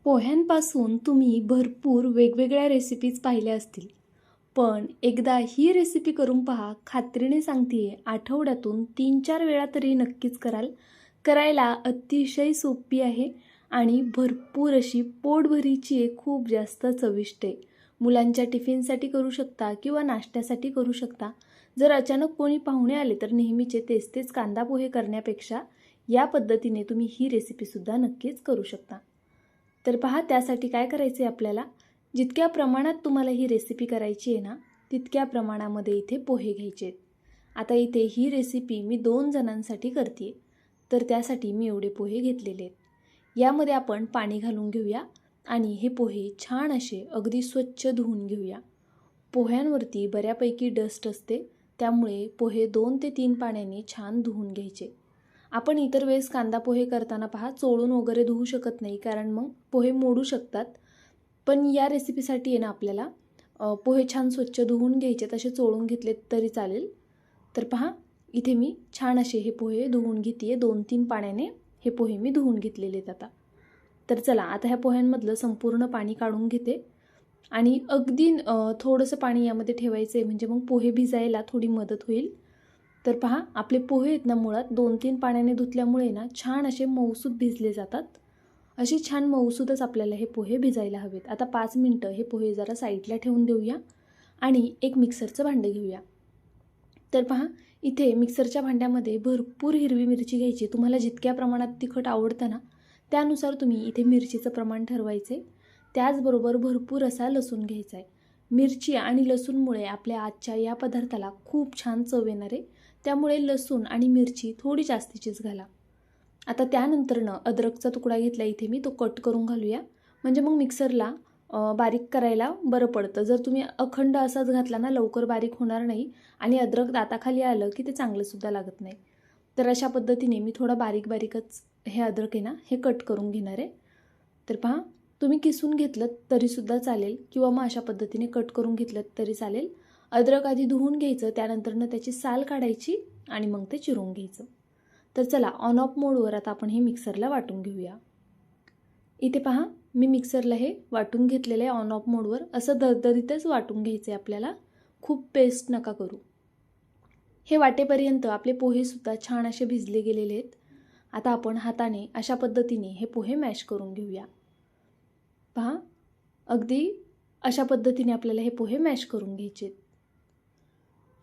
पोह्यांपासून तुम्ही भरपूर वेगवेगळ्या रेसिपीज पाहिल्या असतील, पण एकदा ही रेसिपी करून पहा. खात्रीने सांगते आठवड्यातून 3-4 वेळा तरी नक्कीच कराल. करायला अतिशय सोपी आहे आणि भरपूर अशी पोटभरीची आहे, खूप जास्त चविष्ट आहे. मुलांच्या टिफिनसाठी करू शकता किंवा नाश्त्यासाठी करू शकता. जर अचानक कोणी पाहुणे आले तर नेहमीचे तेच तेच कांदा पोहे करण्यापेक्षा या पद्धतीने तुम्ही ही रेसिपीसुद्धा नक्कीच करू शकता. तर पहा, त्यासाठी काय करायचे आपल्याला, जितक्या प्रमाणात तुम्हाला ही रेसिपी करायची आहे ना, तितक्या प्रमाणामध्ये इथे पोहे घ्यायचे आहेत. आता इथे ही रेसिपी मी 2 जणांसाठी करते, तर त्यासाठी मी एवढे पोहे घेतलेले आहेत. यामध्ये आपण पाणी घालून घेऊया आणि हे पोहे छान असे अगदी स्वच्छ धुवून घेऊया. पोह्यांवरती बऱ्यापैकी डस्ट असते, त्यामुळे पोहे 2 ते 3 पाण्याने छान धुवून घ्यायचे. आपण इतर वेळेस कांदा पोहे करताना पहा चोळून वगैरे धुवू शकत नाही, कारण मग पोहे मोडू शकतात. पण या रेसिपीसाठी आहे ना आपल्याला पोहे छान स्वच्छ धुवून घ्यायचे, तसे चोळून घेतले तरी चालेल. तर पहा, इथे मी छान असे हे पोहे धुवून घेते. 2-3 पाण्याने हे पोहे मी धुवून घेतलेले आहेत आता. तर चला, आता ह्या पोह्यांमधलं संपूर्ण पाणी काढून घेते आणि अगदी थोडंसं पाणी यामध्ये ठेवायचं आहे, म्हणजे मग पोहे भिजायला थोडी मदत होईल. तर पहा, आपले पोहे आहेत ना मुळात 2-3 पाण्याने धुतल्यामुळे ना छान असे मऊसूद भिजले जातात. अशी छान मऊसूदच आपल्याला हे पोहे भिजायला हवेत. आता 5 मिनटं हे पोहे जरा साईडला ठेवून देऊया आणि एक मिक्सरचं भांडं घेऊया. तर पहा, इथे मिक्सरच्या भांड्यामध्ये भरपूर हिरवी मिरची घ्यायची. तुम्हाला जितक्या प्रमाणात तिखट आवडतं ना, त्यानुसार तुम्ही इथे मिरचीचं प्रमाण ठरवायचे. त्याचबरोबर भरपूर असा लसूण घ्यायचा आहे. मिरची आणि लसूणमुळे आपल्या आजच्या या पदार्थाला खूप छान चव येणार आहे, त्यामुळे लसूण आणि मिरची थोडी जास्तीचीच घाला. आता त्यानंतरनं अद्रकचा तुकडा घेतला इथे मी, तो कट करून घालूया, म्हणजे मग मिक्सरला बारीक करायला बरं पडतं. जर तुम्ही अखंड असाच घातला ना, लवकर बारीक होणार नाही आणि अद्रक दाताखाली आलं की ते चांगलंसुद्धा लागत नाही. तर अशा पद्धतीने मी थोडा बारीकच हे अद्रक आहे ना, हे कट करून घेणार आहे. तर पहा, तुम्ही किसून घेतलं तरीसुद्धा चालेल किंवा मग अशा पद्धतीने कट करून घेतलं तरी चालेल. अद्रक आधी धुवून घ्यायचं, त्यानंतरनं त्याची साल काढायची आणि मग ते चिरून घ्यायचं. तर चला, ऑन ऑफ मोडवर आता आपण हे मिक्सरला वाटून घेऊया. इथे पहा, मी मिक्सरला हे वाटून घेतलेलं आहे ऑन ऑफ मोडवर. असं दरदरीतच वाटून घ्यायचं आहे आपल्याला, खूप पेस्ट नका करू. हे वाटेपर्यंत आपले पोहेसुद्धा छान असे भिजले गेलेले आहेत. आता आपण हाताने अशा पद्धतीने हे पोहे मॅश करून घेऊया. पहा, अगदी अशा पद्धतीने आपल्याला हे पोहे मॅश करून घ्यायचे.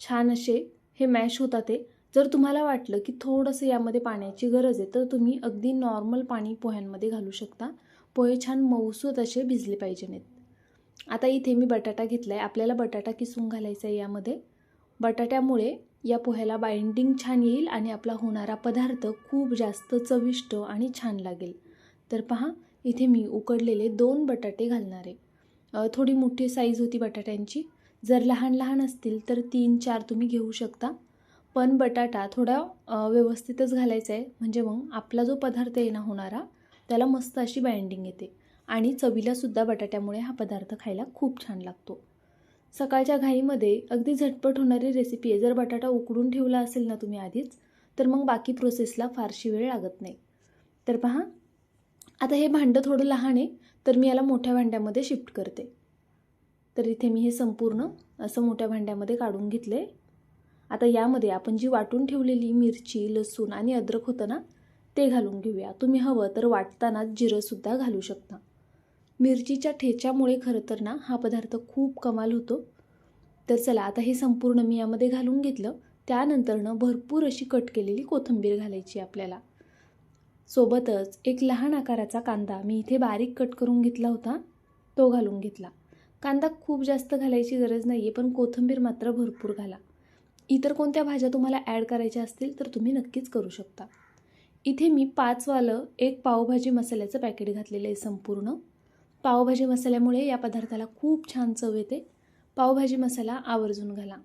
छान असे हे मॅश होतात ते. जर तुम्हाला वाटलं की थोडंसं यामध्ये पाण्याची गरज आहे, तर तुम्ही अगदी नॉर्मल पाणी पोह्यांमध्ये घालू शकता. पोहे छान मऊसूत असे भिजले पाहिजे नाहीत. आता इथे मी बटाटा घेतला आहे. आपल्याला बटाटा किसून घालायचा आहे यामध्ये. बटाट्यामुळे या पोह्याला बाइंडिंग छान येईल आणि आपला होणारा पदार्थ खूप जास्त चविष्ट आणि छान लागेल. तर पहा, इथे मी उकडलेले 2 बटाटे घालणार आहे. थोडी मोठी साईज होती बटाट्यांची. जर लहान लहान असतील तर 3-4 तुम्ही घेऊ शकता. पण बटाटा थोडा व्यवस्थितच घालायचा आहे, म्हणजे मग आपला जो पदार्थ आहे ना होणारा, त्याला मस्त अशी बाइंडिंग येते आणि चवीलासुद्धा बटाट्यामुळे हा पदार्थ खायला खूप छान लागतो. सकाळच्या घाईमध्ये अगदी झटपट होणारी रेसिपी आहे. जर बटाटा उकडून ठेवला असेल ना तुम्ही आधीच, तर मग बाकी प्रोसेसला फारशी वेळ लागत नाही. तर पहा, आता हे भांडं थोडं लहान आहे, तर मी याला मोठ्या भांड्यामध्ये शिफ्ट करते. तर इथे मी हे संपूर्ण असं मोठ्या भांड्यामध्ये काढून घेतले. आता यामध्ये आपण जी वाटून ठेवलेली मिरची, लसूण आणि अद्रक होतं ना, ते घालून घेऊया. तुम्ही हवं तर वाटतानाच जिरंसुद्धा घालू शकता. मिरचीच्या ठेच्यामुळे खरं तर ना हा पदार्थ खूप कमाल होतो. तर चला, आता हे संपूर्ण मी यामध्ये घालून घेतलं. त्यानंतरनं भरपूर अशी कट केलेली कोथिंबीर घालायची आपल्याला. सोबतच एक लहान आकाराचा कांदा मी इथे बारीक कट करून घेतला होता, तो घालून घेतला. कांदा खूप जास्त घालायची गरज नाही आहे, पण कोथिंबीर मात्र भरपूर घाला. इतर कोणत्या भाज्या तुम्हाला ॲड करायच्या असतील तर तुम्ही नक्कीच करू शकता. इथे मी 5 वालं एक पावभाजी मसाल्याचं पॅकेट घातलेलं आहे संपूर्ण. पावभाजी मसाल्यामुळे या पदार्थाला खूप छान चव येते. पावभाजी मसाला आवर्जून घाला.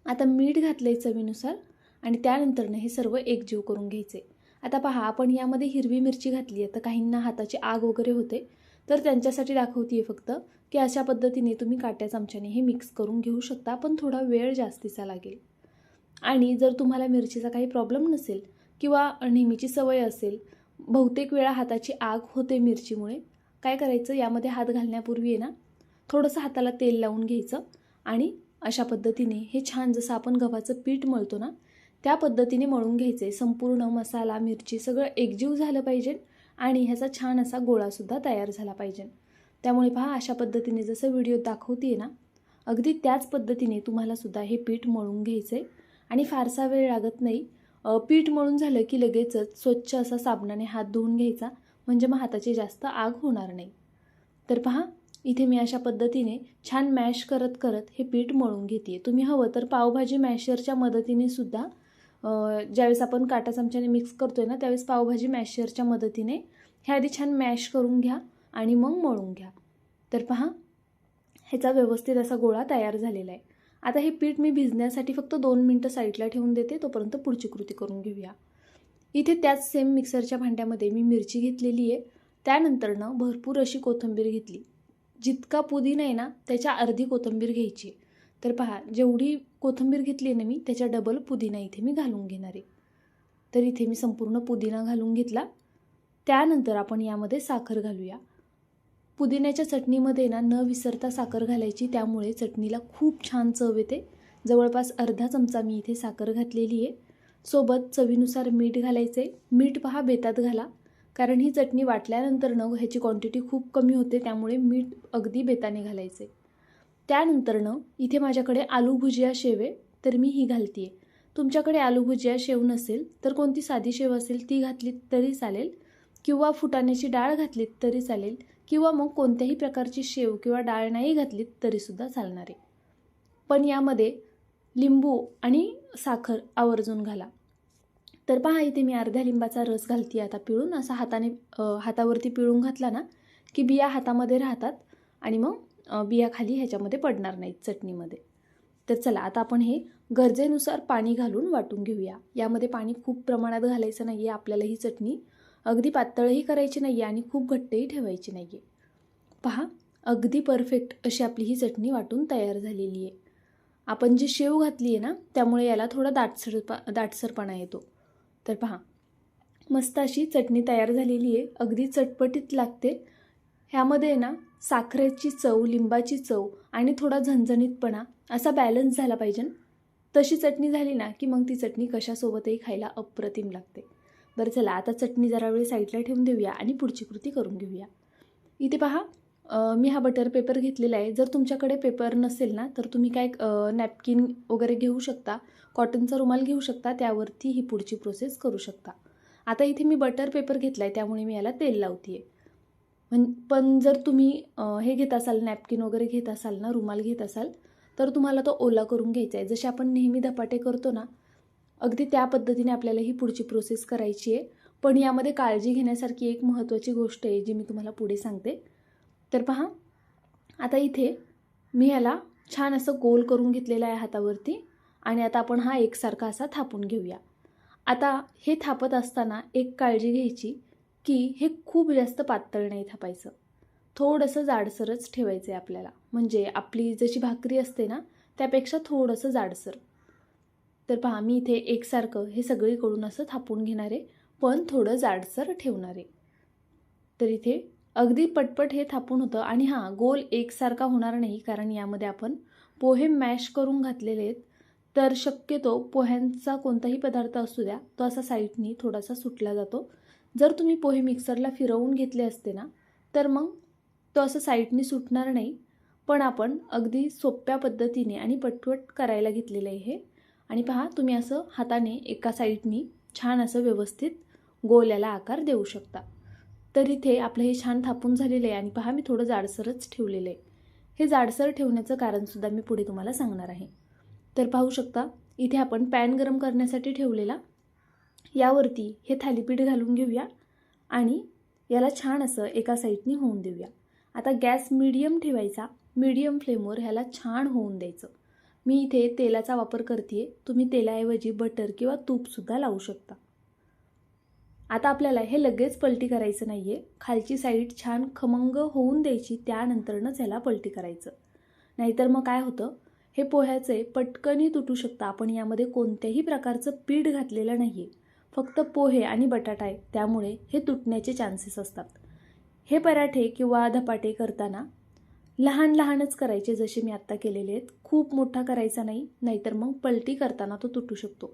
आता मीठ घातलं आहे चवीनुसार आणि त्यानंतरनं हे सर्व एकजीव करून घ्यायचे. आता पहा, आपण यामध्ये हिरवी मिरची घातली आहे, तर काहींना हाताची आग वगैरे होते, तर त्यांच्यासाठी दाखवते आहे फक्त की अशा पद्धतीने तुम्ही काट्या चमच्याने हे मिक्स करून घेऊ शकता, पण थोडा वेळ जास्तीचा लागेल. आणि जर तुम्हाला मिरचीचा काही प्रॉब्लेम नसेल किंवा नेहमीची सवय असेल, बहुतेक वेळा हाताची आग होते मिरचीमुळे, काय करायचं, यामध्ये हात घालण्यापूर्वी आहे ना थोडंसं हाताला तेल लावून घ्यायचं आणि अशा पद्धतीने हे छान जसं आपण गव्हाचं पीठ मळतो ना त्या पद्धतीने मळून घ्यायचं आहे. संपूर्ण मसाला मिरची सगळं एकजीव झालं पाहिजे आणि ह्याचा छान असा गोळासुद्धा तयार झाला पाहिजे. त्यामुळे पहा अशा पद्धतीने जसं व्हिडिओ दाखवते ना अगदी त्याच पद्धतीने तुम्हालासुद्धा हे पीठ मळून घ्यायचं आहे आणि फारसा वेळ लागत नाही. पीठ मळून झालं की लगेचच स्वच्छ असा साबणाने हात धुवून घ्यायचा, म्हणजे मग हाताची जास्त आग होणार नाही. तर पहा इथे मी अशा पद्धतीने छान मॅश करत करत हे पीठ मळून घेते. तुम्ही हवं तर पावभाजी मॅशरच्या मदतीने सुद्धा ज्यावेळेस आपण काटा चमच्याने मिक्स करतोय ना त्यावेळेस पावभाजी मॅशरच्या मदतीने हे आधी छान मॅश करून घ्या आणि मग मळून घ्या. तर पहा ह्याचा व्यवस्थित असा गोळा तयार झालेला आहे. आता हे पीठ मी भिजण्यासाठी फक्त 2 मिनटं साईडला ठेवून देते, तोपर्यंत पुढची कृती करून घेऊया. इथे त्याच सेम मिक्सरच्या भांड्यामध्ये मी मिरची घेतलेली आहे. त्यानंतरनं भरपूर अशी कोथिंबीर घेतली. जितका पुदिना आहे ना त्याच्या अर्धी कोथिंबीर घ्यायची. तर पहा जेवढी कोथिंबीर घेतली ना मी त्याच्या डबल पुदिना इथे मी घालून घेणार आहे. तर इथे मी संपूर्ण पुदिना घालून घेतला. त्यानंतर आपण यामध्ये साखर घालूया. पुदिन्याच्या चटणीमध्ये ना न विसरता साखर घालायची, त्यामुळे चटणीला खूप छान चव येते. जवळपास अर्धा चमचा मी इथे साखर घातलेली आहे. सोबत चवीनुसार मीठ घालायचे. मीठ पहा बेतात घाला, कारण ही चटणी वाटल्यानंतर न ह्याची क्वांटिटी खूप कमी होते, त्यामुळे मीठ अगदी बेताने घालायचे. त्यानंतरनं इथे माझ्याकडे आलू भुजिया शेव आहे, तर मी ही घालते आहे. तुमच्याकडे आलू भुजिया शेव नसेल तर कोणती साधी शेव असेल ती घातली तरी चालेल, किंवा फुटाण्याची डाळ घातलीत तरी चालेल, किंवा मग कोणत्याही प्रकारची शेव किंवा डाळ नाही घातलीत तरीसुद्धा चालणार आहे. पण यामध्ये लिंबू आणि साखर आवर्जून घाला. तर पहा इथे मी अर्ध्या लिंबाचा रस घालते आता पिळून. असा हातावरती पिळून घातला ना की बिया हातामध्ये राहतात आणि मग बिया खाली ह्याच्यामध्ये पडणार नाहीत चटणीमध्ये. तर चला आता आपण हे गरजेनुसार पाणी घालून वाटून घेऊया. यामध्ये पाणी खूप प्रमाणात घालायचं नाही आहे. आपल्याला ही चटणी अगदी पातळही करायची नाही आहे आणि खूप घट्टही ठेवायची नाही आहे. पहा अगदी परफेक्ट अशी आपली ही चटणी वाटून तयार झालेली आहे. आपण जी शेव घातली आहे ना त्यामुळे याला थोडा दाटसरपणा येतो. तर पहा मस्त अशी चटणी तयार झालेली आहे. अगदी चटपटीत लागते. ह्यामध्ये ना साखरेची चव, लिंबाची चव आणि थोडा झणझणीतपणा असा बॅलन्स झाला पाहिजे. तशी चटणी झाली ना की मग ती चटणी कशासोबतही खायला अप्रतिम लागते. बरं चला आता चटणी जरा वेळ साईडला ठेवून देऊया आणि पुढची कृती करून घेऊया. इथे पहा मी हा बटर पेपर घेतलेला आहे. जर तुमच्याकडे पेपर नसेल ना तर तुम्ही काय नॅपकिन वगैरे घेऊ शकता, कॉटनचा रुमाल घेऊ शकता, त्यावरती ही पुढची प्रोसेस करू शकता. आता इथे मी बटर पेपर घेतला आहे त्यामुळे मी याला तेल लावते आहे. पण जर तुम्ही हे घेत असाल, नॅपकिन वगैरे घेत असाल ना, रुमाल घेत असाल तर तुम्हाला तो ओला करून घ्यायचा आहे. जसे आपण नेहमी धपाटे करतो ना अगदी त्या पद्धतीने आपल्याला ही पुढची प्रोसेस करायची आहे. पण यामध्ये काळजी घेण्यासारखी एक महत्त्वाची गोष्ट आहे जी मी तुम्हाला पुढे सांगते. तर पहा आता इथे मी याला छान असं गोल करून घेतलेलं आहे हातावरती आणि आता आपण हा एकसारखा असा थापून घेऊया. आता हे थापत असताना एक काळजी घ्यायची की हे खूप जास्त पातळ नाही थापायचं, थोडंसं जाडसरच ठेवायचं आहे आपल्याला. म्हणजे आपली जशी भाकरी असते ना त्यापेक्षा थोडंसं जाडसर. तर पहा मी इथे एकसारखं हे सगळीकडून असं थापून घेणार आहे, पण थोडं जाडसर ठेवणार आहे. तर इथे अगदी पटपट हे थापून होतं. आणि हां, गोल एकसारखा होणार नाही कारण यामध्ये आपण पोहे मॅश करून घातलेले आहेत. तर शक्यतो पोह्यांचा कोणताही पदार्थ असू द्या तो असा साईडनी थोडासा सुटला जातो. जर तुम्ही पोहे मिक्सरला फिरवून घेतले असते ना तर मग तो असं साईडनी सुटणार नाही. पण आपण अगदी सोप्या पद्धतीने आणि पटपट करायला घेतलेलं आहे हे. आणि पहा तुम्ही असं हाताने एका साईडनी छान असं व्यवस्थित गोल याला आकार देऊ शकता. तर इथे आपलं हे छान थापून झालेलं आहे आणि पहा मी थोडं जाडसरच ठेवलेलं आहे. हे जाडसर ठेवण्याचं कारणसुद्धा मी पुढे तुम्हाला सांगणार आहे. तर पाहू शकता इथे आपण पॅन गरम करण्यासाठी ठेवलेला, यावरती हे थालीपीठ घालून घेऊया आणि याला छान असं एका साईडनी होऊन देऊया. आता गॅस मीडियम ठेवायचा, मीडियम फ्लेमवर ह्याला छान होऊन द्यायचं. मी इथे तेलाचा वापर करते, तुम्ही तेलाऐवजी बटर किंवा तूपसुद्धा लावू शकता. आता आपल्याला हे लगेच पलटी करायचं नाही आहे. खालची साईड छान खमंग होऊन द्यायची, त्यानंतरनंच ह्याला पलटी करायचं. नाहीतर मग काय होतं, हे पोह्याचे पटकनही तुटू शकतं. आपण यामध्ये कोणत्याही प्रकारचं पीठ घातलेलं नाही आहे, फक्त पोहे आणि बटाटा आहे, त्यामुळे हे तुटण्याचे चान्सेस असतात. हे पराठे किंवा धपाटे करताना लहान लहानच करायचे, जसे मी आत्ता केलेले आहेत. खूप मोठा करायचा नाही, नाहीतर मग पलटी करताना तो तुटू शकतो.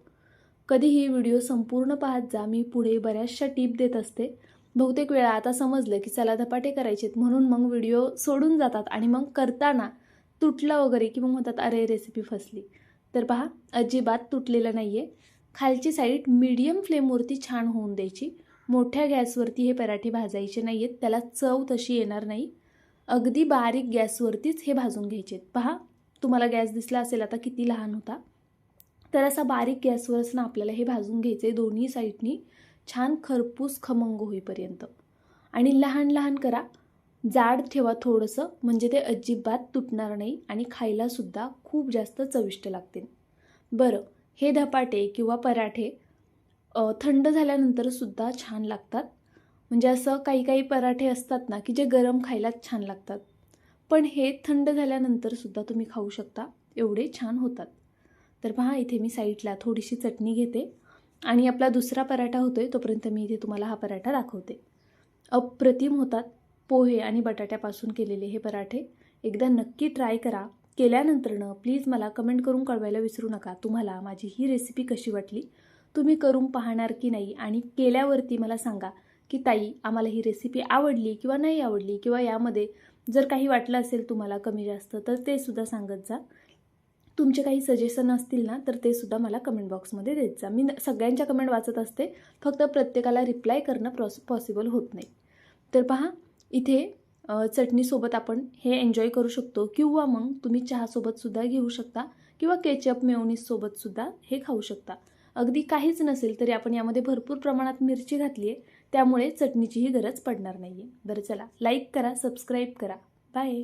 कधीही व्हिडिओ संपूर्ण पाहत जा. मी पुढे बऱ्याचशा टिप देत असते. बहुतेक वेळा आता समजलं की चला धपाटे करायचेत म्हणून मग व्हिडिओ सोडून जातात आणि मग करताना तुटलं वगैरे की मग म्हणतात अरे रेसिपी फसली. तर पहा, अजिबात तुटलेलं नाही आहे. खालची साईड मीडियम फ्लेमवरती छान होऊन द्यायची. मोठ्या गॅसवरती हे पराठे भाजायचे नाही आहेत, त्याला चव तशी येणार नाही. अगदी बारीक गॅसवरतीच हे भाजून घ्यायचे आहेत. पहा, तुम्हाला गॅस दिसला असेल आता किती लहान होता. तर असा बारीक गॅसवरच ना आपल्याला हे भाजून घ्यायचे दोन्ही साईडनी छान खरपूस खमंग होईपर्यंत. आणि लहान लहान करा, जाड ठेवा थोडंसं, म्हणजे ते अजिबात तुटणार नाही आणि खायलासुद्धा खूप जास्त चविष्ट लागतील. बरं, हे धपाटे किंवा पराठे थंड झाल्यानंतरसुद्धा छान लागतात. म्हणजे असं काही काही पराठे असतात ना की जे गरम खायलाच छान लागतात, पण हे थंड झाल्यानंतरसुद्धा तुम्ही खाऊ शकता, एवढे छान होतात. तर पहा, इथे मी साईडला थोडीशी चटणी घेते आणि आपला दुसरा पराठा होतोय तोपर्यंत मी इथे तुम्हाला हा पराठा दाखवते. अप्रतिम होतात. पोहे आणि बटाट्यापासून केलेले हे पराठे एकदा नक्की ट्राय करा. केल्यानंतरनं प्लीज मला कमेंट करून कळवायला विसरू नका तुम्हाला माझी ही रेसिपी कशी वाटली, तुम्ही करून पाहणार की नाही, आणि केल्यावरती मला सांगा की ताई आम्हाला ही रेसिपी आवडली किंवा नाही आवडली, किंवा यामध्ये जर काही वाटलं असेल तुम्हाला कमी जास्त तर ते सुद्धा सांगत जा. तुमचे काही सजेशन असतील ना तर ते सुद्धा मला कमेंट बॉक्समध्ये देत जा. मी सगळ्यांच्या कमेंट वाचत असते, फक्त प्रत्येकाला रिप्लाय करणं पॉसिबल होत नाही. तर पहा, इथे चटणीसोबत आपण हे एन्जॉय करू शकतो, किंवा मग तुम्ही चहासोबतसुद्धा घेऊ शकता, किंवा केचप मेयोनीजसोबतसुद्धा हे खाऊ शकता. अगदी काहीच नसेल तरी आपण यामध्ये भरपूर प्रमाणात मिरची घातली आहे, त्यामुळे चटणीचीही गरज पडणार नाही आहे. बरं चला, लाईक करा, सबस्क्राईब करा. बाय.